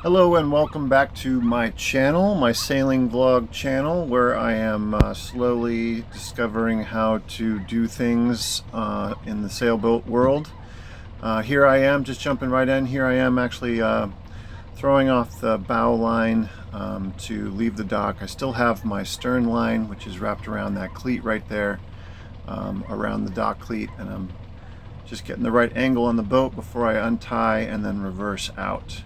Hello and welcome back to my channel, my sailing vlog channel, where I am slowly discovering how to do things in the sailboat world. Here I am, just jumping right in. Here I am actually throwing off the bow line to leave the dock. I still have my stern line, which is wrapped around that cleat right there, around the dock cleat, and I'm just getting the right angle on the boat before I untie and then reverse out.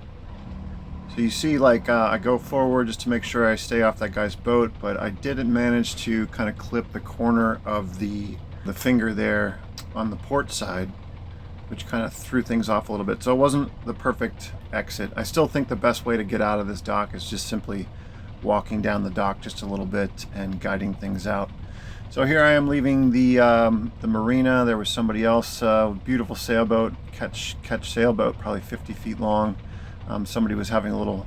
So you see, like, I go forward just to make sure I stay off that guy's boat, but I didn't manage to kind of clip the corner of the finger there on the port side, which kind of threw things off a little bit. So it wasn't the perfect exit. I still think the best way to get out of this dock is just simply walking down the dock just a little bit and guiding things out. So here I am leaving the marina. There was somebody else, beautiful sailboat, catch sailboat, probably 50 feet long. Somebody was having a little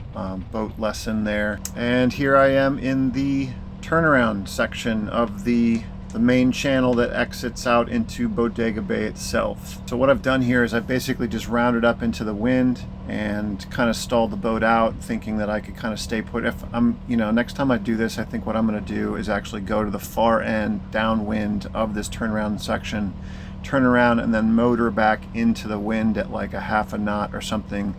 boat lesson there. And here I am in the turnaround section of the main channel that exits out into Bodega Bay itself. So what I've done here is I've basically just rounded up into the wind and kind of stalled the boat out, thinking that I could kind of stay put. If I'm, next time I do this, I think what I'm going to do is actually go to the far end downwind of this turnaround section, turn around, and then motor back into the wind at like a half a knot or something.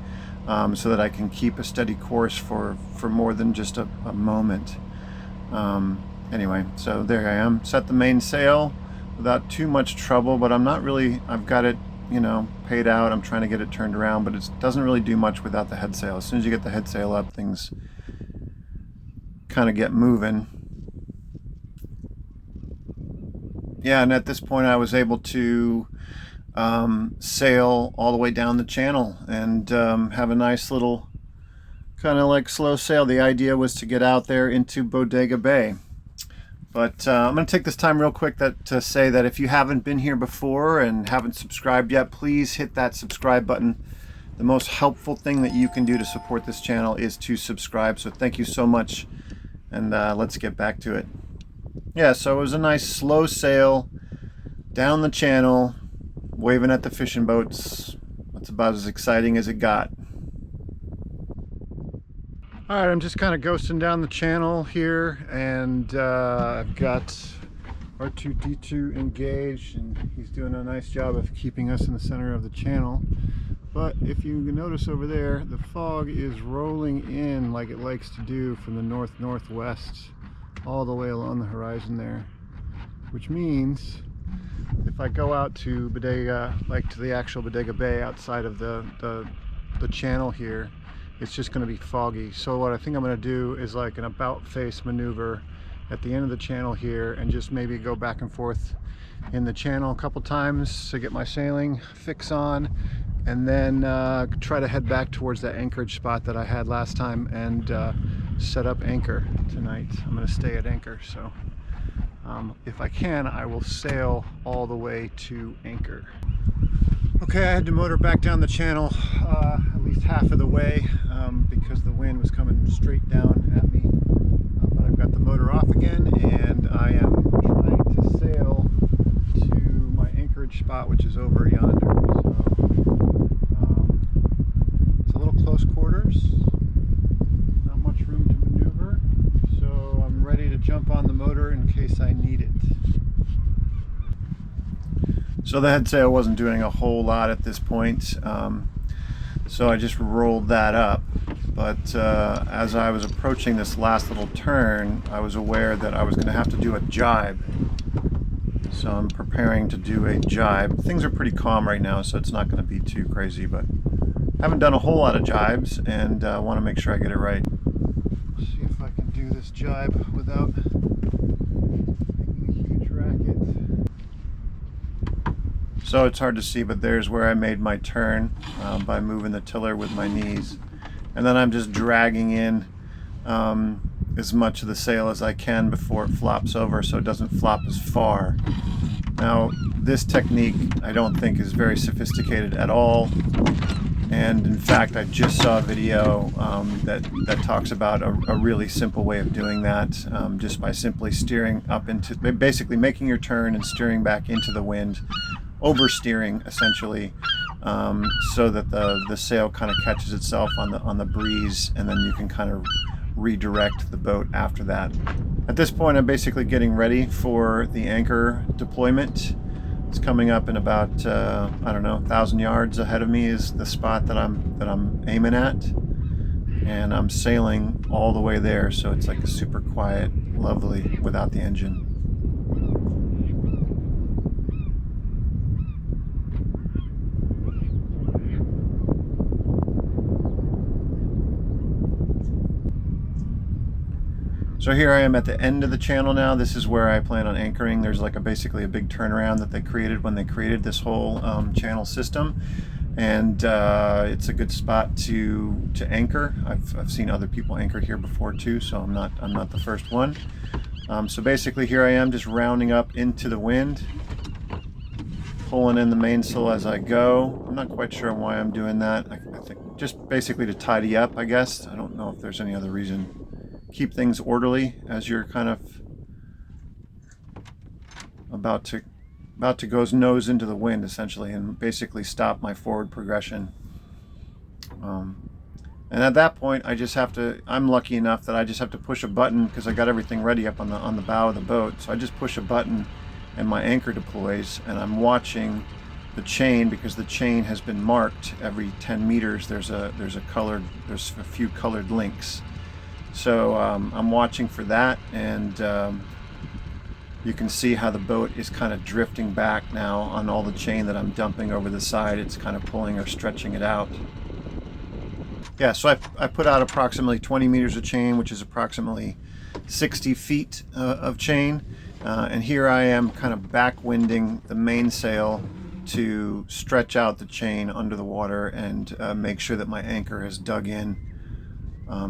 So that I can keep a steady course for more than just a moment. Anyway, so there I am, set the mainsail without too much trouble, but I'm not really, I've got it, paid out. I'm trying to get it turned around, but it doesn't really do much without the head sail. As soon as you get the head sail up, things kind of get moving. Yeah, and at this point I was able to sail all the way down the channel and have a nice little kind of like slow sail. The idea was to get out there into Bodega Bay, but I'm going to take this time real quick to say that if you haven't been here before and haven't subscribed yet, please hit that subscribe button. The most helpful thing that you can do to support this channel is to subscribe, so thank you so much, and let's get back to it. Yeah, so it was a nice slow sail down the channel, waving at the fishing boats. That's about as exciting as it got. Alright, I'm just kind of ghosting down the channel here, and I've got R2-D2 engaged, and he's doing a nice job of keeping us in the center of the channel. But if you notice over there, the fog is rolling in like it likes to do from the north-northwest all the way along the horizon there, which means if I go out to Bodega, like to the actual Bodega Bay outside of the channel here, it's just going to be foggy. So what I think I'm going to do is like an about face maneuver at the end of the channel here, and just maybe go back and forth in the channel a couple times to get my sailing fix on, and then try to head back towards that Anchorage spot that I had last time and set up anchor tonight. I'm going to stay at anchor, so if I can, I will sail all the way to anchor. Okay, I had to motor back down the channel at least half of the way because the wind was coming straight down at me. But I've got the motor off again, and I am trying to sail to my anchorage spot, which is over yonder. So it's a little close quarters, not much room to maneuver. So I'm ready to jump on the motor in case I need it. So the head sail wasn't doing a whole lot at this point, so I just rolled that up. But as I was approaching this last little turn, I was aware that I was going to have to do a jibe. So I'm preparing to do a jibe. Things are pretty calm right now, so it's not going to be too crazy, but I haven't done a whole lot of jibes, and I want to make sure I get it right. See if I can do this jibe without making a huge racket. So it's hard to see, but there's where I made my turn by moving the tiller with my knees. And then I'm just dragging in as much of the sail as I can before it flops over, so it doesn't flop as far. Now, this technique I don't think is very sophisticated at all. And in fact, I just saw a video that talks about a really simple way of doing that, just by simply steering up into, basically making your turn and steering back into the wind, oversteering essentially, so that the sail kind of catches itself on the breeze, and then you can kind of redirect the boat after that. At this point, I'm basically getting ready for the anchor deployment. It's coming up in about I don't know, 1,000 yards ahead of me is the spot that I'm aiming at, and I'm sailing all the way there, so it's like a super quiet, lovely without the engine. So here I am at the end of the channel now. This is where I plan on anchoring. There's like basically a big turnaround that they created when they created this whole channel system, and it's a good spot to anchor. I've seen other people anchor here before too, so I'm not the first one. So basically here I am just rounding up into the wind, pulling in the mainsail as I go. I'm not quite sure why I'm doing that. I think just basically to tidy up, I guess. I don't know if there's any other reason. Keep things orderly as you're kind of about to go nose into the wind, essentially, and basically stop my forward progression. And at that point, I'm lucky enough that I just have to push a button, because I got everything ready up on the bow of the boat. So I just push a button and my anchor deploys, and I'm watching the chain, because the chain has been marked every 10 meters. There's a few colored links. So I'm watching for that, and you can see how the boat is kind of drifting back now on all the chain that I'm dumping over the side. It's kind of pulling or stretching it out. Yeah, so I put out approximately 20 meters of chain, which is approximately 60 feet of chain. And here I am kind of backwinding the mainsail to stretch out the chain under the water and make sure that my anchor has dug in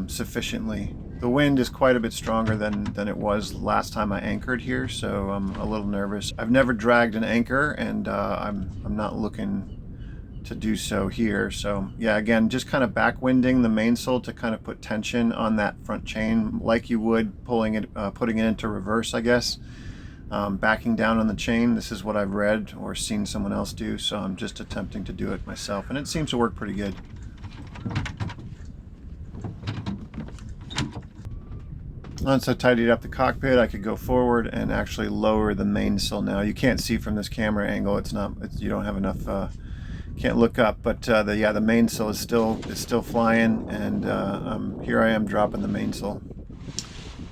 sufficiently. The wind is quite a bit stronger than it was last time I anchored here, so I'm a little nervous. I've never dragged an anchor, and I'm not looking to do so here. So yeah, again, just kind of backwinding the mainsail to kind of put tension on that front chain, like you would putting it into reverse, I guess. Backing down on the chain. This is what I've read or seen someone else do, so I'm just attempting to do it myself, and it seems to work pretty good. Once I tidied up the cockpit, I could go forward and actually lower the mainsail now. You can't see from this camera angle. You don't have enough, can't look up, but the mainsail is still flying, and here I am dropping the mainsail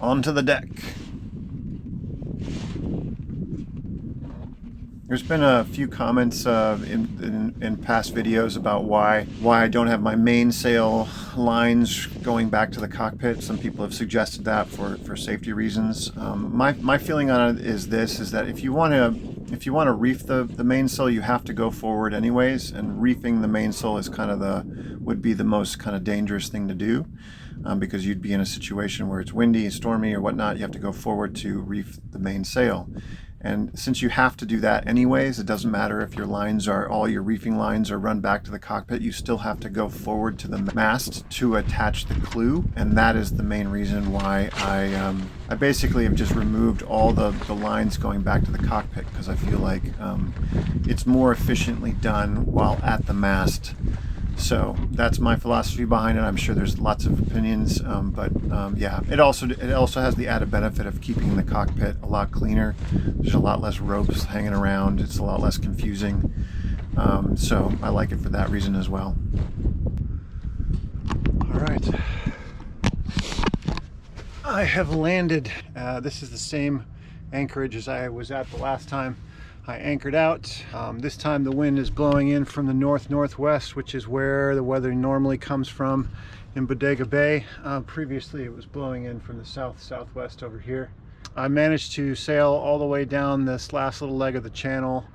onto the deck. There's been a few comments in past videos about why I don't have my mainsail lines going back to the cockpit. Some people have suggested that for safety reasons. My feeling on it is that if you want to reef the mainsail, you have to go forward anyways, and reefing the mainsail is would be the most kind of dangerous thing to do, because you'd be in a situation where it's windy, stormy, or whatnot. You have to go forward to reef the mainsail. And since you have to do that anyways, it doesn't matter if all your reefing lines are run back to the cockpit, you still have to go forward to the mast to attach the clew. And that is the main reason why I basically have just removed all the lines going back to the cockpit, because I feel like it's more efficiently done while at the mast. So that's my philosophy behind it. I'm sure there's lots of opinions, but yeah, it also has the added benefit of keeping the cockpit a lot cleaner. There's a lot less ropes hanging around. It's a lot less confusing. So I like it for that reason as well. All right, I have landed. This is the same Anchorage as I was at the last time I anchored out. This time the wind is blowing in from the north-northwest, which is where the weather normally comes from in Bodega Bay. Previously it was blowing in from the south-southwest over here. I managed to sail all the way down this last little leg of the channel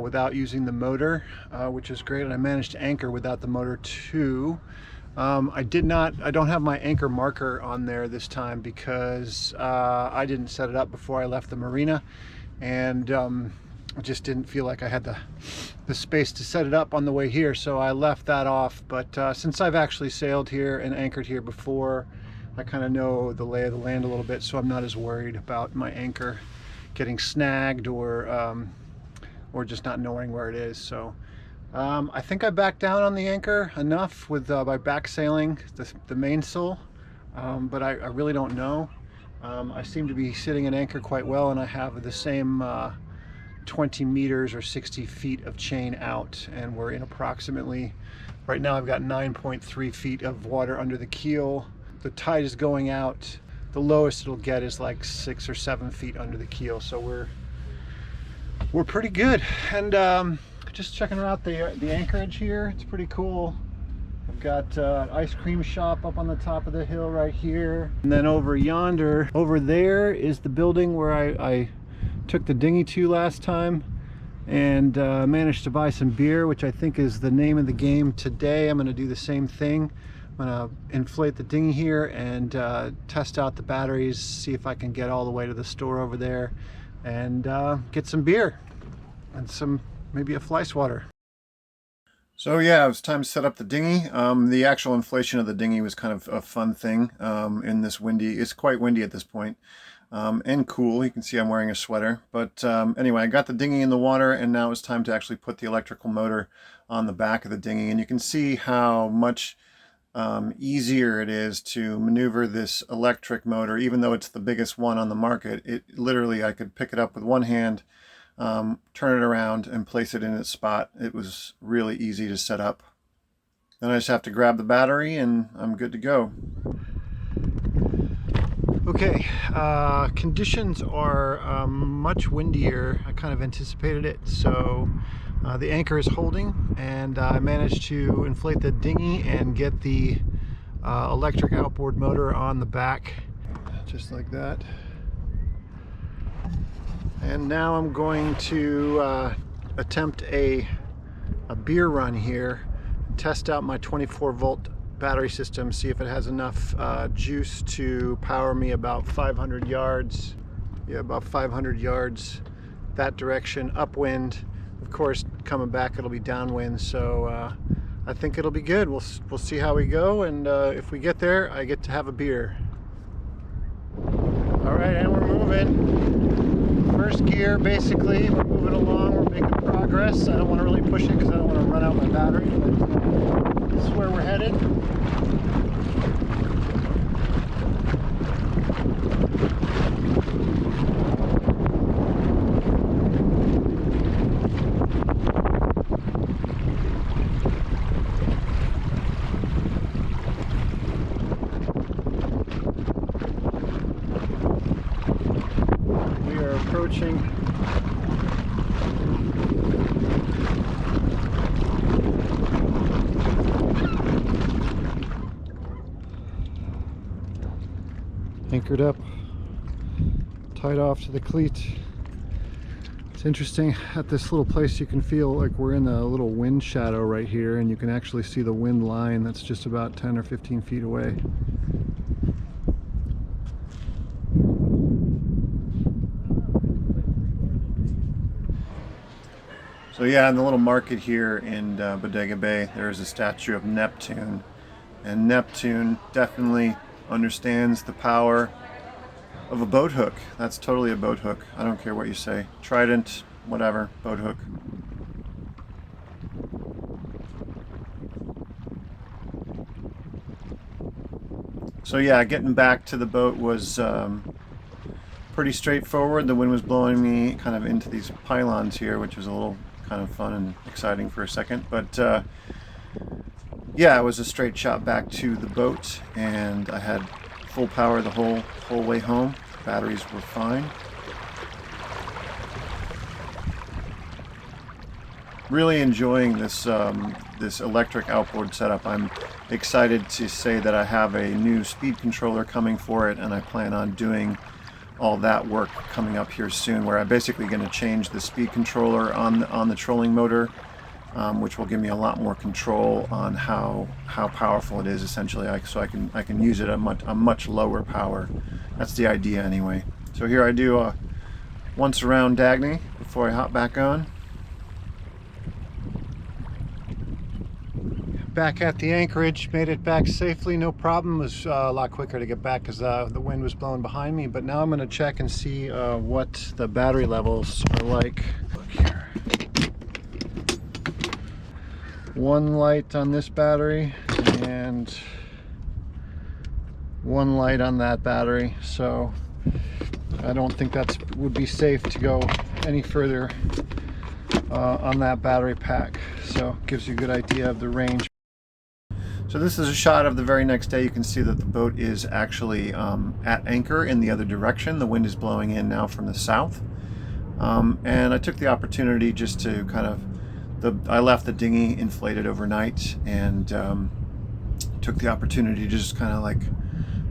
without using the motor, which is great. And I managed to anchor without the motor too. I don't have my anchor marker on there this time because I didn't set it up before I left the marina, and I just didn't feel like I had the space to set it up on the way here, so I left that off. But since I've actually sailed here and anchored here before, I kind of know the lay of the land a little bit, so I'm not as worried about my anchor getting snagged or just not knowing where it is. So I think I backed down on the anchor enough with by back sailing the mainsail, but I really don't know. I seem to be sitting at anchor quite well, and I have the same 20 meters or 60 feet of chain out, and we're in approximately, right now I've got 9.3 feet of water under the keel. The tide is going out. The lowest it'll get is like 6 or 7 feet under the keel, so we're pretty good. And just checking out the Anchorage here. It's pretty cool. I've got an ice cream shop up on the top of the hill right here, and then over yonder, over there is the building where I took the dinghy to last time, and managed to buy some beer, which I think is the name of the game today. I'm going to do the same thing. I'm going to inflate the dinghy here and test out the batteries, see if I can get all the way to the store over there and get some beer and some, maybe a fly swatter. So yeah, it was time to set up the dinghy. The actual inflation of the dinghy was kind of a fun thing in this windy, it's quite windy at this point, and cool. You can see I'm wearing a sweater. But anyway, I got the dinghy in the water, and now it's time to actually put the electrical motor on the back of the dinghy. And you can see how much easier it is to maneuver this electric motor, even though it's the biggest one on the market. It literally, I could pick it up with one hand, turn it around and place it in its spot. It was really easy to set up. Then I just have to grab the battery and I'm good to go. Okay, conditions are much windier. I kind of anticipated it, so the anchor is holding, and I managed to inflate the dinghy and get the electric outboard motor on the back, just like that. And now I'm going to attempt a beer run here, test out my 24-volt battery system, see if it has enough juice to power me about 500 yards. Yeah, about 500 yards that direction, upwind. Of course, coming back it'll be downwind, so I think it'll be good. We'll see how we go, and if we get there, I get to have a beer. All right, and we're moving. First gear, basically. We're moving along, we're making progress. I don't want to really push it because I don't want to run out my battery, but this is where we're headed. We are approaching anchored up, tied off to the cleat. It's interesting, at this little place you can feel like we're in a little wind shadow right here, and you can actually see the wind line that's just about 10 or 15 feet away. So yeah, in the little market here in Bodega Bay, there is a statue of Neptune, and Neptune definitely understands the power of a boat hook. That's totally a boat hook. I don't care what you say. Trident, whatever, boat hook. So yeah, getting back to the boat was pretty straightforward. The wind was blowing me kind of into these pylons here, which was a little kind of fun and exciting for a second. But yeah, it was a straight shot back to the boat, and I had full power the whole way home. Batteries were fine. Really enjoying this this electric outboard setup. I'm excited to say that I have a new speed controller coming for it, and I plan on doing all that work coming up here soon, where I'm basically going to change the speed controller on the trolling motor, which will give me a lot more control on how powerful it is, essentially, so I can use it at a much lower power. That's the idea anyway. So here I do once around Dagny before I hop back on. Back at the Anchorage, made it back safely, no problem. It was a lot quicker to get back because the wind was blowing behind me. But now I'm going to check and see what the battery levels are like. Look here. one light on this battery and one light on that battery, so I don't think that would be safe to go any further on that battery pack. So gives you a good idea of the range. So this is a shot of the very next day. You can see that the boat is actually at anchor in the other direction. The wind is blowing in now from the south. And I took the opportunity just to kind of, I left the dinghy inflated overnight, and took the opportunity to just kind of like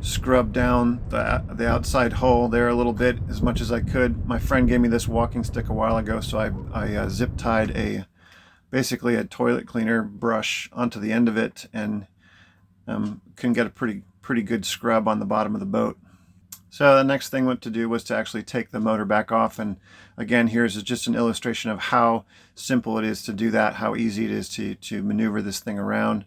scrub down the outside hull there a little bit as much as I could. My friend gave me this walking stick a while ago, so I zip tied basically a toilet cleaner brush onto the end of it, and can get a pretty good scrub on the bottom of the boat. So the next thing to do was to actually take the motor back off, and again, here's just an illustration of how simple it is to do that, how easy it is to maneuver this thing around.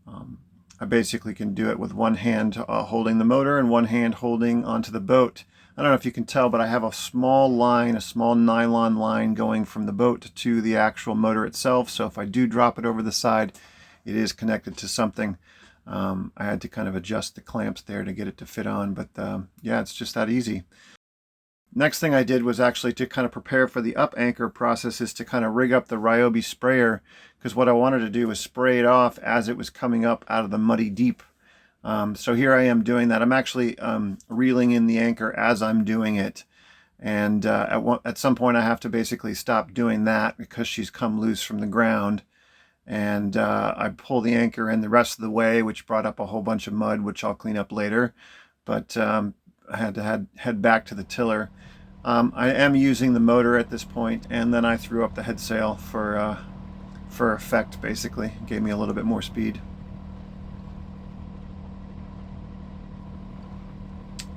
I basically can do it with one hand holding the motor and one hand holding onto the boat. I don't know if you can tell, but I have a small line, a small nylon line going from the boat to the actual motor itself, so if I do drop it over the side, it is connected to something. I had to kind of adjust the clamps there to get it to fit on, but yeah, it's just that easy. Next thing I did was actually to kind of prepare for the up anchor process, is to kind of rig up the Ryobi sprayer, because what I wanted to do was spray it off as it was coming up out of the muddy deep. So here I am doing that. I'm actually reeling in the anchor as I'm doing it, and at some point I have to basically stop doing that because she's come loose from the ground. And I pull the anchor in the rest of the way, which brought up a whole bunch of mud, which I'll clean up later. But I had to head back to the tiller. I am using the motor at this point, and then I threw up the head sail for effect, basically. It gave me a little bit more speed.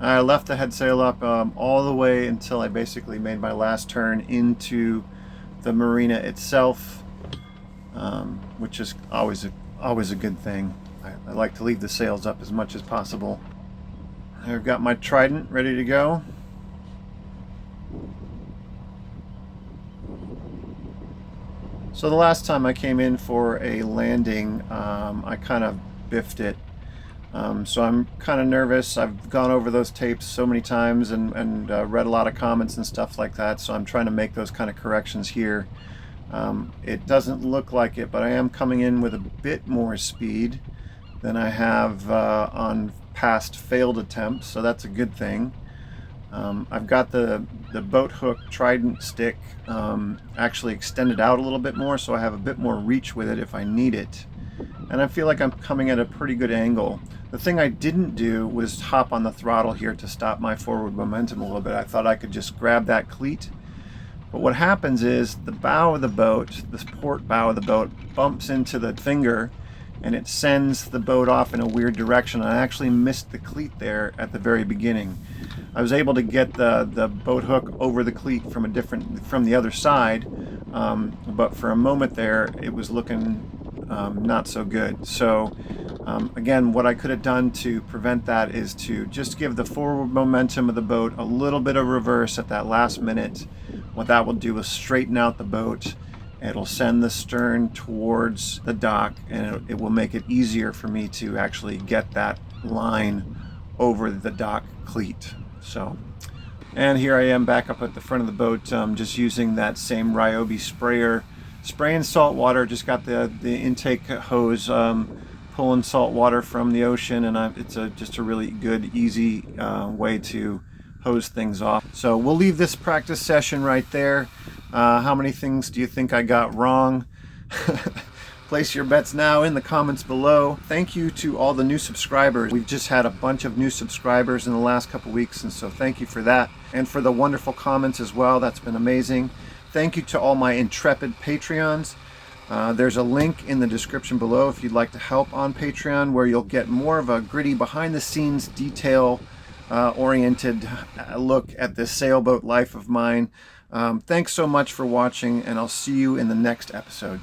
I left the head sail up all the way until I basically made my last turn into the marina itself. Which is always a good thing. I like to leave the sails up as much as possible. I've got my trident ready to go. So the last time I came in for a landing, I kind of biffed it. So I'm kind of nervous. I've gone over those tapes so many times and read a lot of comments and stuff like that, so I'm trying to make those kind of corrections here. It doesn't look like it, but I am coming in with a bit more speed than I have on past failed attempts, so that's a good thing. I've got the boat hook trident stick actually extended out a little bit more, so I have a bit more reach with it if I need it. And I feel like I'm coming at a pretty good angle. The thing I didn't do was hop on the throttle here to stop my forward momentum a little bit. I thought I could just grab that cleat. But what happens is the bow of the boat, the port bow of the boat, bumps into the finger, and it sends the boat off in a weird direction. I actually missed the cleat there at the very beginning. I was able to get the boat hook over the cleat from the other side, but for a moment there, it was looking not so good. So again, what I could have done to prevent that is to just give the forward momentum of the boat a little bit of reverse at that last minute. What that will do is straighten out the boat. It'll send the stern towards the dock, and it will make it easier for me to actually get that line over the dock cleat. So, and here I am back up at the front of the boat, just using that same Ryobi sprayer, spraying salt water. Just got the intake hose, pulling salt water from the ocean, and it's just a really good, easy way to hose things off. So we'll leave this practice session right there. How many things do you think I got wrong? Place your bets now in the comments below. Thank you to all the new subscribers. We've just had a bunch of new subscribers in the last couple weeks, and so thank you for that. And for the wonderful comments as well. That's been amazing. Thank you to all my intrepid Patreons. There's a link in the description below if you'd like to help on Patreon, where you'll get more of a gritty, behind-the-scenes, detail-oriented look at this sailboat life of mine. Thanks so much for watching, and I'll see you in the next episode.